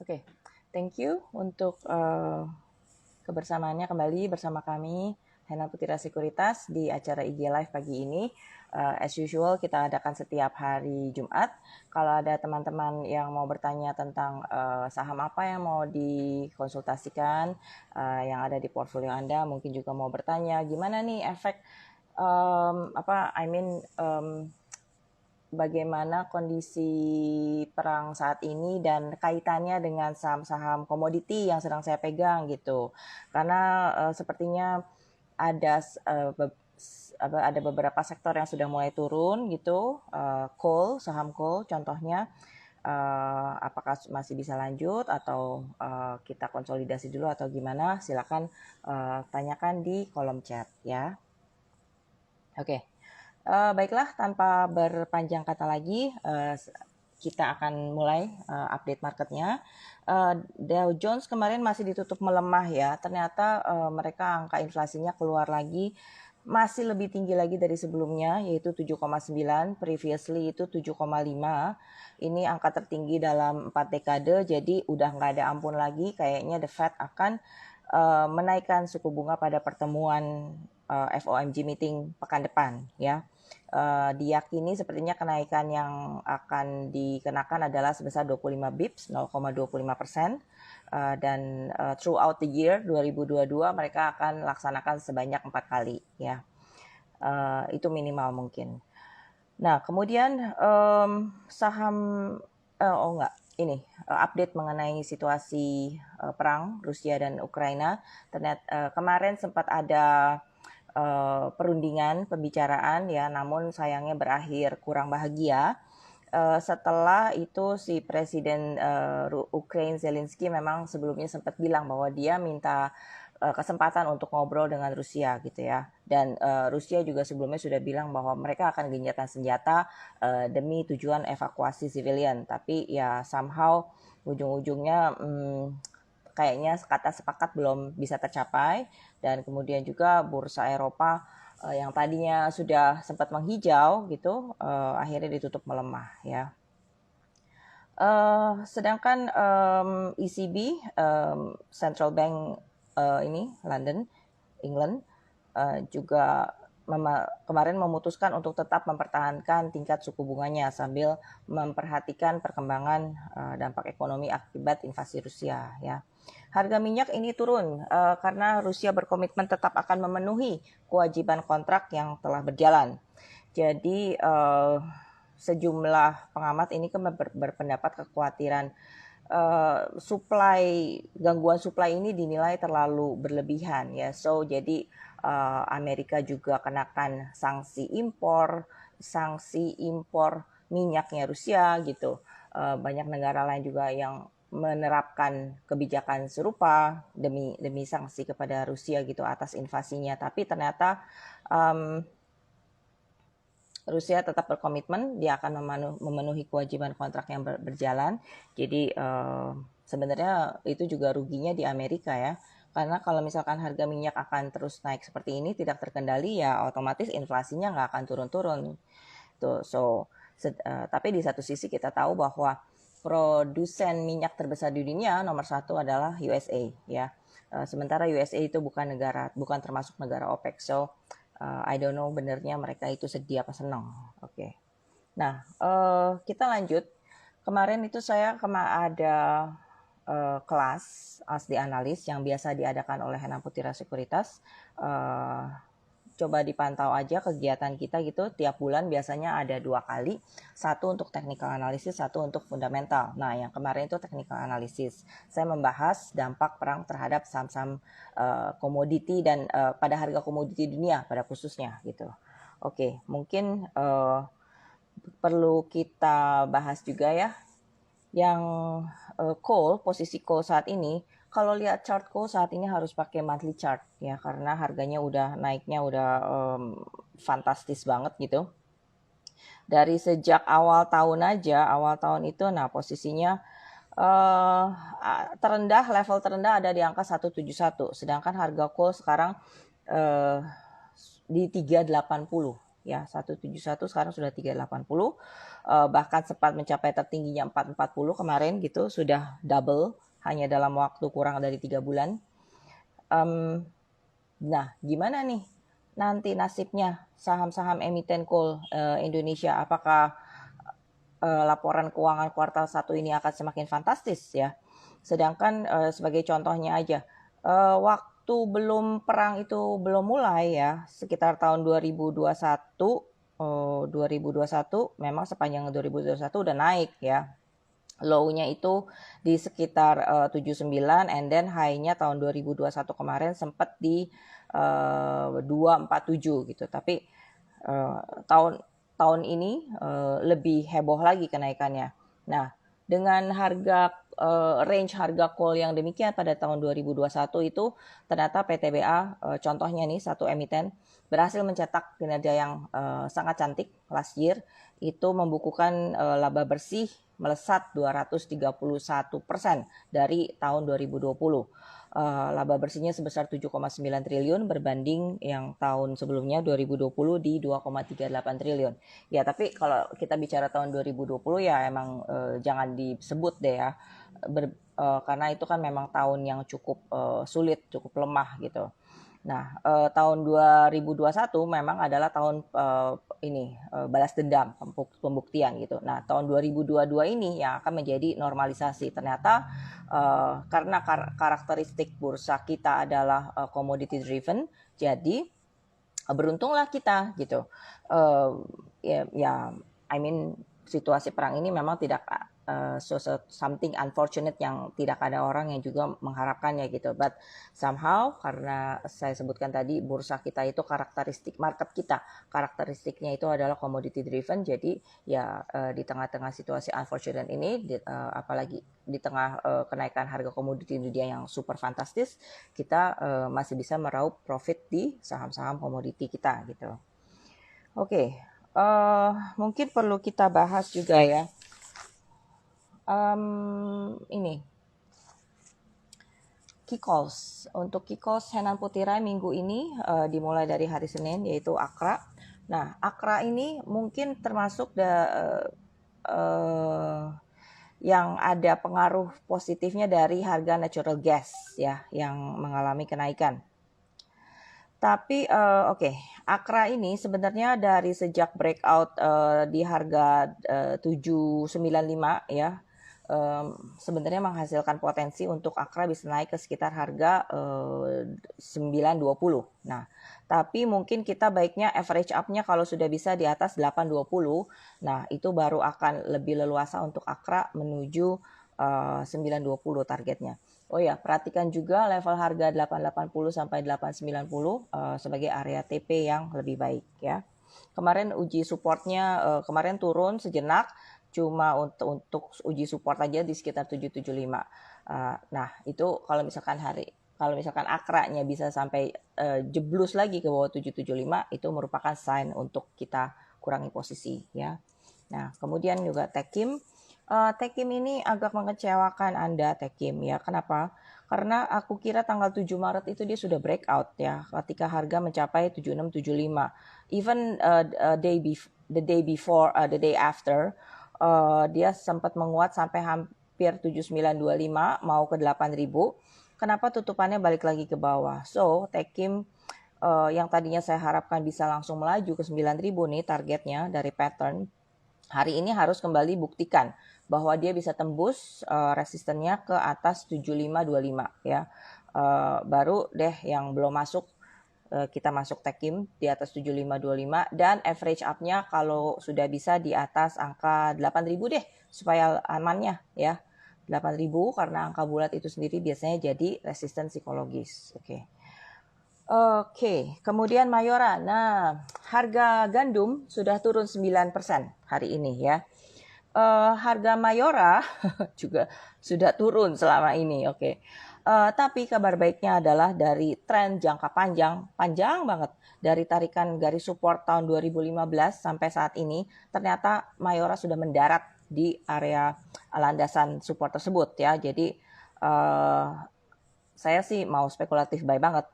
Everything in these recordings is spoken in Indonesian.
Oke, thank you untuk kebersamaannya kembali bersama kami, Hena Putira Sekuritas, di acara IG Live pagi ini. As usual, kita adakan setiap hari Jumat. Kalau ada teman-teman yang mau bertanya tentang saham apa yang mau dikonsultasikan, yang ada di portfolio Anda, mungkin juga mau bertanya, gimana nih efek, bagaimana kondisi perang saat ini dan kaitannya dengan saham-saham komoditi yang sedang saya pegang gitu. Karena sepertinya ada ada beberapa sektor yang sudah mulai turun gitu. Coal, saham coal contohnya. Apakah masih bisa lanjut atau kita konsolidasi dulu atau gimana? Silakan tanyakan di kolom chat ya. Oke. Baiklah, tanpa berpanjang kata lagi, kita akan mulai update marketnya. Dow Jones kemarin masih ditutup melemah ya. Ternyata mereka angka inflasinya keluar lagi, masih lebih tinggi lagi dari sebelumnya, yaitu 7,9, previously itu 7,5. Ini angka tertinggi dalam 4 dekade, jadi udah nggak ada ampun lagi. Kayaknya The Fed akan menaikkan suku bunga pada pertemuan FOMC meeting pekan depan ya. Diyakini sepertinya kenaikan yang akan dikenakan adalah sebesar 25 bips, 0,25%. Dan throughout the year 2022 mereka akan laksanakan sebanyak 4 kali ya. Itu minimal mungkin. Nah, kemudian saham update mengenai situasi perang Rusia dan Ukraina. Ternyata kemarin sempat ada perundingan pembicaraan ya, namun sayangnya berakhir kurang bahagia. Setelah itu si Presiden Ukraina Zelensky memang sebelumnya sempat bilang bahwa dia minta kesempatan untuk ngobrol dengan Rusia gitu ya. Dan Rusia juga sebelumnya sudah bilang bahwa mereka akan gencatan senjata demi tujuan evakuasi civilian. Tapi ya somehow ujung-ujungnya kayaknya kata sepakat belum bisa tercapai. Dan kemudian juga bursa Eropa yang tadinya sudah sempat menghijau gitu, akhirnya ditutup melemah ya. Sedangkan ECB, Central Bank ini London, England, juga kemarin memutuskan untuk tetap mempertahankan tingkat suku bunganya sambil memperhatikan perkembangan dampak ekonomi akibat invasi Rusia ya. Harga minyak ini turun karena Rusia berkomitmen tetap akan memenuhi kewajiban kontrak yang telah berjalan. Jadi sejumlah pengamat ini kan berpendapat kekhawatiran gangguan supply ini dinilai terlalu berlebihan ya. So jadi Amerika juga kenakan sanksi impor minyaknya Rusia gitu. Banyak negara lain juga yang menerapkan kebijakan serupa demi sanksi kepada Rusia gitu atas invasinya. Tapi ternyata Rusia tetap berkomitmen dia akan memenuhi kewajiban kontrak yang berjalan. Jadi sebenarnya itu juga ruginya di Amerika ya. Karena kalau misalkan harga minyak akan terus naik seperti ini tidak terkendali ya otomatis inflasinya nggak akan turun-turun. Tapi di satu sisi kita tahu bahwa produsen minyak terbesar di dunia nomor satu adalah USA ya. Sementara USA itu bukan termasuk negara OPEC. So I don't know benernya mereka itu sedih apa senang. Oke. Nah, kita lanjut. Kemarin itu saya ada kelas asli analis yang biasa diadakan oleh Hena Putira Sekuritas. Coba dipantau aja kegiatan kita gitu, tiap bulan biasanya ada 2 kali, satu untuk technical analysis, satu untuk fundamental. Nah, yang kemarin itu technical analysis. Saya membahas dampak perang terhadap saham-saham komoditi dan pada harga komoditi dunia pada khususnya gitu. Oke, mungkin perlu kita bahas juga ya yang coal, posisi coal saat ini. Kalau lihat chart coal saat ini harus pakai monthly chart ya, karena harganya udah naiknya udah fantastis banget gitu. Dari sejak awal tahun itu, nah posisinya level terendah ada di angka 171, sedangkan harga coal sekarang di 380 ya, 171 sekarang sudah 380. Bahkan sempat mencapai tertingginya 440 kemarin gitu, sudah double hanya dalam waktu kurang dari 3 bulan. Nah, gimana nih nanti nasibnya saham-saham emiten coal Indonesia? Apakah laporan keuangan kuartal 1 ini akan semakin fantastis ya? Sedangkan sebagai contohnya aja, waktu belum perang itu belum mulai ya, sekitar tahun 2021, 2021 memang sepanjang 2021 udah naik ya. Low-nya itu di sekitar 79 and then high-nya tahun 2021 kemarin sempat di 247 gitu. Tapi tahun ini lebih heboh lagi kenaikannya. Nah, dengan harga range harga coal yang demikian pada tahun 2021 itu ternyata PTBA contohnya nih satu emiten berhasil mencetak kinerja yang sangat cantik last year, itu membukukan laba bersih melesat 231% dari tahun 2020. Laba bersihnya sebesar 7,9 triliun berbanding yang tahun sebelumnya 2020 di 2,38 triliun. Ya, tapi kalau kita bicara tahun 2020 ya emang jangan disebut deh ya. Karena itu kan memang tahun yang cukup sulit, cukup lemah gitu. Nah, tahun 2021 memang adalah tahun balas dendam, pembuktian gitu. Nah, tahun 2022 ini yang akan menjadi normalisasi. Ternyata karena karakteristik bursa kita adalah commodity driven, jadi beruntunglah kita gitu. I mean situasi perang ini memang tidak something unfortunate yang tidak ada orang yang juga mengharapkannya gitu. But somehow karena saya sebutkan tadi bursa kita itu karakteristik market kita, karakteristiknya itu adalah commodity driven. Jadi ya di tengah-tengah situasi unfortunate ini, apalagi di tengah kenaikan harga komoditi dunia yang super fantastis, kita masih bisa meraup profit di saham-saham komoditi kita gitu. Oke. Mungkin perlu kita bahas juga ya. Ini Kikos. Untuk Kikos Henan Putirai minggu ini dimulai dari hari Senin yaitu Akra. Nah, Akra ini mungkin termasuk yang ada pengaruh positifnya dari harga natural gas ya yang mengalami kenaikan. Tapi Akra ini sebenarnya dari sejak breakout di harga 795 ya, sebenarnya menghasilkan potensi untuk Akra bisa naik ke sekitar harga 920. Nah, tapi mungkin kita baiknya average up-nya kalau sudah bisa di atas 820, nah itu baru akan lebih leluasa untuk Akra menuju 920 targetnya. Oh ya, perhatikan juga level harga 880 sampai 890 sebagai area TP yang lebih baik ya. Kemarin uji supportnya kemarin turun sejenak, cuma untuk uji support aja di sekitar 775. Nah, itu kalau misalkan Akranya bisa sampai jeblus lagi ke bawah 775, itu merupakan sign untuk kita kurangi posisi ya. Nah, kemudian juga Tekim. Tekim ini agak mengecewakan Anda, Tekim ya. Kenapa? Karena aku kira tanggal 7 Maret itu dia sudah breakout ya, ketika harga mencapai 7675. Even the day after, dia sempat menguat sampai hampir 7925 mau ke 8000. Kenapa tutupannya balik lagi ke bawah? So, Tekim yang tadinya saya harapkan bisa langsung melaju ke 9000 nih targetnya dari pattern, hari ini harus kembali buktikan bahwa dia bisa tembus resistennya ke atas 7525 ya. Baru deh yang belum masuk kita masuk Tekim di atas 7525 dan average up-nya kalau sudah bisa di atas angka 8000 deh supaya amannya ya. 8000 karena angka bulat itu sendiri biasanya jadi resisten psikologis. Oke, kemudian Mayora. Nah, harga gandum sudah turun 9% hari ini ya. Harga Mayora juga sudah turun selama ini. Tapi kabar baiknya adalah dari tren jangka panjang banget dari tarikan garis support tahun 2015 sampai saat ini, ternyata Mayora sudah mendarat di area landasan support tersebut ya. Jadi saya sih mau spekulatif buy banget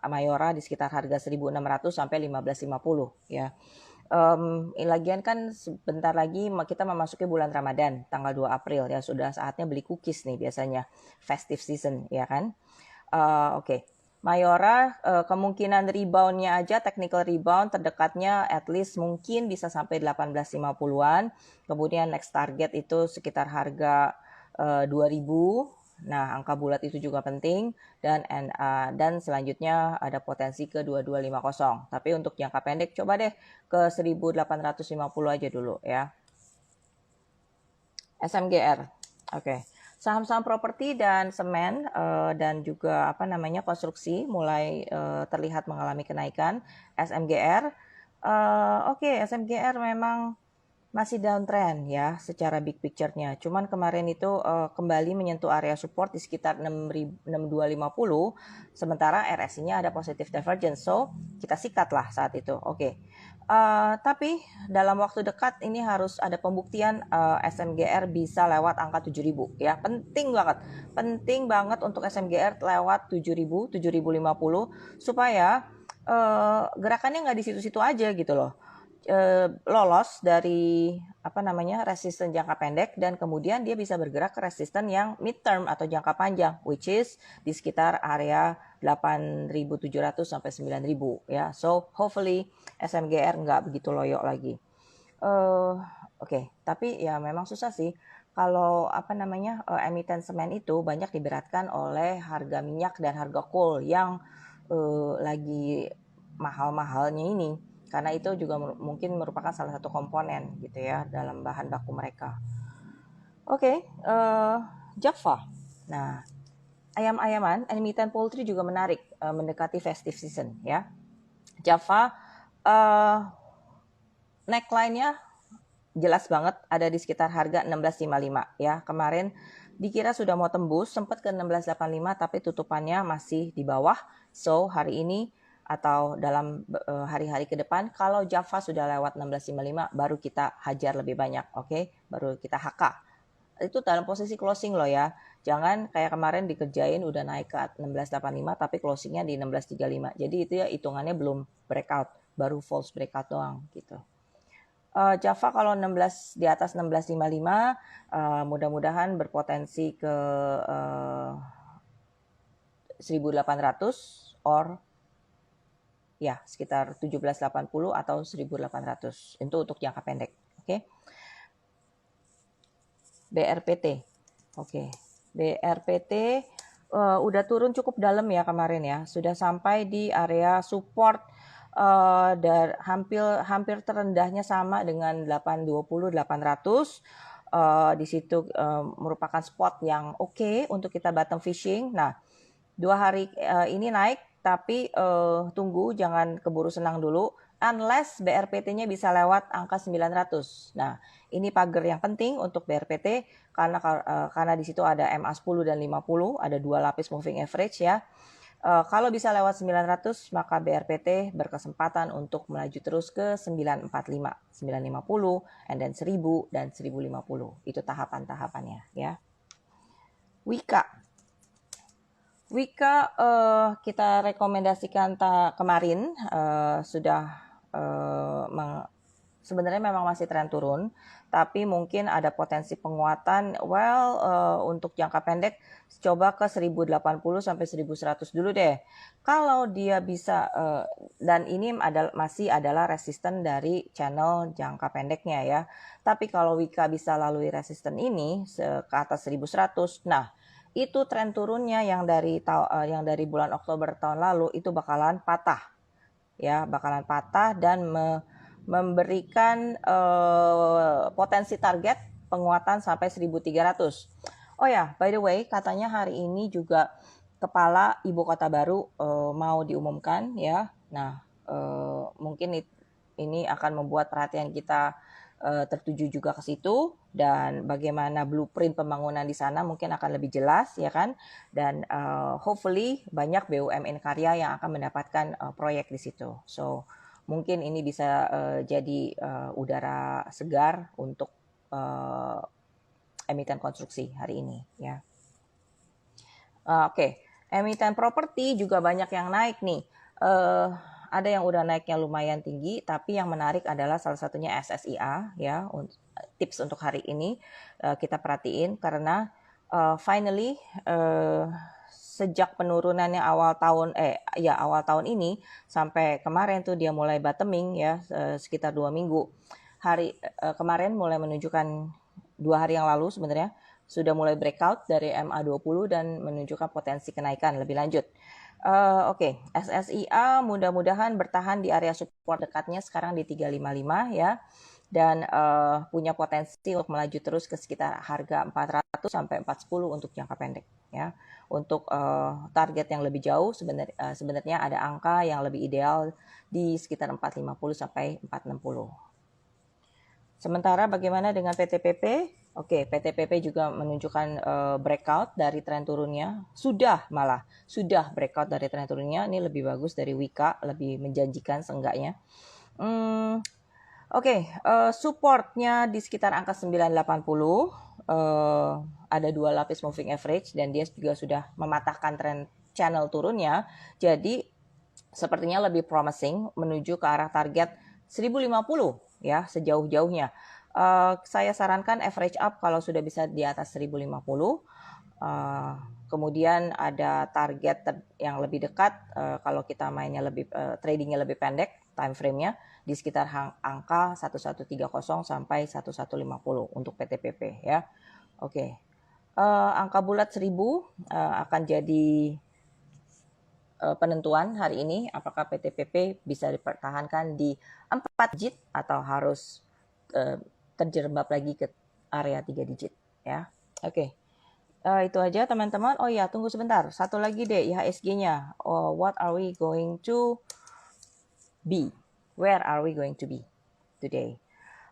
Mayora di sekitar harga 1.600 sampai 15.50 ya. Lagian kan sebentar lagi kita memasuki bulan Ramadan tanggal 2 April ya, sudah saatnya beli cookies nih biasanya festive season ya kan. Oke. Mayora kemungkinan reboundnya aja technical rebound terdekatnya at least mungkin bisa sampai 18.50-an. Kemudian next target itu sekitar harga 2.000. Nah, angka bulat itu juga penting dan selanjutnya ada potensi ke 2250. Tapi untuk jangka pendek coba deh ke 1850 aja dulu ya. SMGR. Oke. Saham-saham properti dan semen dan juga konstruksi mulai terlihat mengalami kenaikan. SMGR. Oke, SMGR memang masih downtrend ya secara big picture-nya. Cuman kemarin itu kembali menyentuh area support di sekitar 6250, sementara RSI-nya ada positive divergence. So, kita sikat lah saat itu. Oke. Tapi dalam waktu dekat ini harus ada pembuktian SMGR bisa lewat angka 7.000 ya. Penting banget. Penting banget untuk SMGR lewat 7.000, 7.050 supaya gerakannya nggak di situ-situ aja gitu loh. Lolos dari resisten jangka pendek dan kemudian dia bisa bergerak ke resisten yang midterm atau jangka panjang, which is di sekitar area 8.700 sampai 9.000 ya. So hopefully SMGR nggak begitu loyo lagi. Oke. Tapi ya memang susah sih kalau emiten semen itu banyak diberatkan oleh harga minyak dan harga coal yang lagi mahal-mahalnya ini. Karena itu juga mungkin merupakan salah satu komponen gitu ya dalam bahan baku mereka. Oke, Java. Nah, ayam-ayaman, emiten poultry juga menarik mendekati festive season ya. Java neckline-nya jelas banget ada di sekitar harga 16.55 ya. Kemarin dikira sudah mau tembus, sempat ke 16.85 tapi tutupannya masih di bawah. So, hari ini atau dalam hari-hari ke depan kalau Java sudah lewat 16.55 baru kita hajar lebih banyak, oke? Baru kita HK. Itu dalam posisi closing loh ya. Jangan kayak kemarin dikerjain udah naik ke 16.85 tapi closingnya di 16.35. Jadi itu ya hitungannya belum breakout, baru false breakout doang gitu. Java kalau 16 di atas 16.55 mudah-mudahan berpotensi ke 1.800 or ya sekitar 1780 atau 1.800 itu untuk jangka pendek. Oke. BRPT. Oke. BRPT udah turun cukup dalam ya kemarin ya, sudah sampai di area support hampir terendahnya sama dengan 820 800. Di situ merupakan spot yang oke untuk kita bottom fishing. Nah, 2 hari ini naik tapi tunggu, jangan keburu senang dulu unless BRPT-nya bisa lewat angka 900. Nah, ini pagar yang penting untuk BRPT karena di situ ada MA10 dan 50, ada 2 lapis moving average ya. Kalau bisa lewat 900 maka BRPT berkesempatan untuk melaju terus ke 945, 950, and then 1000 dan 1050. Itu tahapan-tahapannya ya. Wika kita rekomendasikan kemarin sudah sebenarnya memang masih tren turun, tapi mungkin ada potensi penguatan. Untuk jangka pendek coba ke 1080 sampai 1100 dulu deh. Kalau dia bisa dan ini masih adalah resisten dari channel jangka pendeknya ya. Tapi kalau Wika bisa lalui resisten ini ke atas 1100, nah itu tren turunnya yang dari bulan Oktober tahun lalu itu bakalan patah ya, bakalan patah dan memberikan potensi target penguatan sampai 1300. Oh ya, by the way, katanya hari ini juga kepala ibu kota baru mau diumumkan ya. Nah, mungkin ini akan membuat perhatian kita tertuju juga ke situ, dan bagaimana blueprint pembangunan di sana mungkin akan lebih jelas ya kan, dan hopefully banyak BUMN karya yang akan mendapatkan proyek di situ. So mungkin ini bisa jadi udara segar untuk emiten konstruksi hari ini ya. Oke. Emiten properti juga banyak yang naik nih. Ada yang udah naiknya lumayan tinggi, tapi yang menarik adalah salah satunya SSIA ya. Tips untuk hari ini kita perhatiin karena finally sejak penurunannya awal tahun ini sampai kemarin tuh dia mulai bottoming ya, sekitar 2 minggu. Kemarin mulai menunjukkan 2 hari yang lalu sebenarnya sudah mulai breakout dari MA20 dan menunjukkan potensi kenaikan lebih lanjut. Oke, SSIA mudah-mudahan bertahan di area support dekatnya sekarang di 355 ya. Dan punya potensi untuk melaju terus ke sekitar harga 400 sampai 410 untuk jangka pendek ya. Untuk target yang lebih jauh sebenarnya ada angka yang lebih ideal di sekitar 450 sampai 460. Sementara bagaimana dengan PTPP? Oke, PTPP juga menunjukkan breakout dari tren turunnya. Sudah breakout dari tren turunnya. Ini lebih bagus dari Wika, lebih menjanjikan seenggaknya. Oke, supportnya di sekitar angka 980. Ada 2 lapis moving average dan dia juga sudah mematahkan tren channel turunnya. Jadi sepertinya lebih promising menuju ke arah target 1050 ya, sejauh-jauhnya. Saya sarankan average up kalau sudah bisa di atas 1050. Kemudian ada target yang lebih dekat kalau kita mainnya tradingnya lebih pendek time frame-nya di sekitar angka 1130 sampai 1150 untuk PTPP ya. Oke. Angka bulat 1000 akan jadi penentuan hari ini apakah PTPP bisa dipertahankan di 4 digit atau harus terjerembab lagi ke area 3 digit ya. Oke. Itu aja teman-teman. Oh ya, tunggu sebentar. Satu lagi deh IHSG-nya. What are we going to be? Where are we going to be today?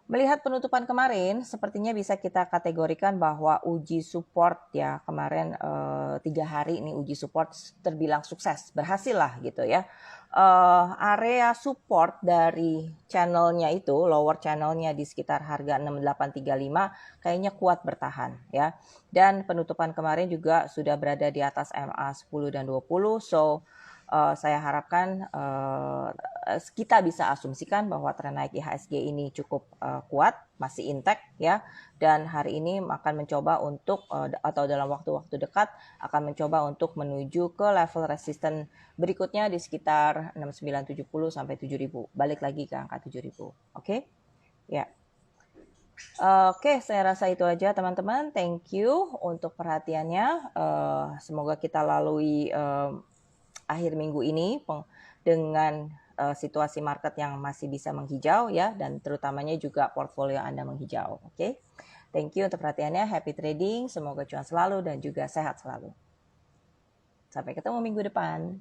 Melihat penutupan kemarin, sepertinya bisa kita kategorikan bahwa uji support ya kemarin 3 hari ini uji support terbilang sukses, berhasil lah gitu ya. Area support dari channelnya itu, lower channelnya di sekitar harga 6835 kayaknya kuat bertahan ya. Dan penutupan kemarin juga sudah berada di atas MA 10 dan 20, so saya harapkan kita bisa asumsikan bahwa tren naik IHSG ini cukup kuat, masih intact ya, dan hari ini akan mencoba untuk atau dalam waktu-waktu dekat akan mencoba untuk menuju ke level resisten berikutnya di sekitar 6970 sampai 7000, balik lagi ke angka 7000. Oke? Ya. Oke, saya rasa itu aja teman-teman. Thank you untuk perhatiannya. Semoga kita lalui akhir minggu ini dengan situasi market yang masih bisa menghijau ya, dan terutamanya juga portfolio Anda menghijau. Oke. Thank you untuk perhatiannya. Happy trading. Semoga cuan selalu dan juga sehat selalu. Sampai ketemu minggu depan.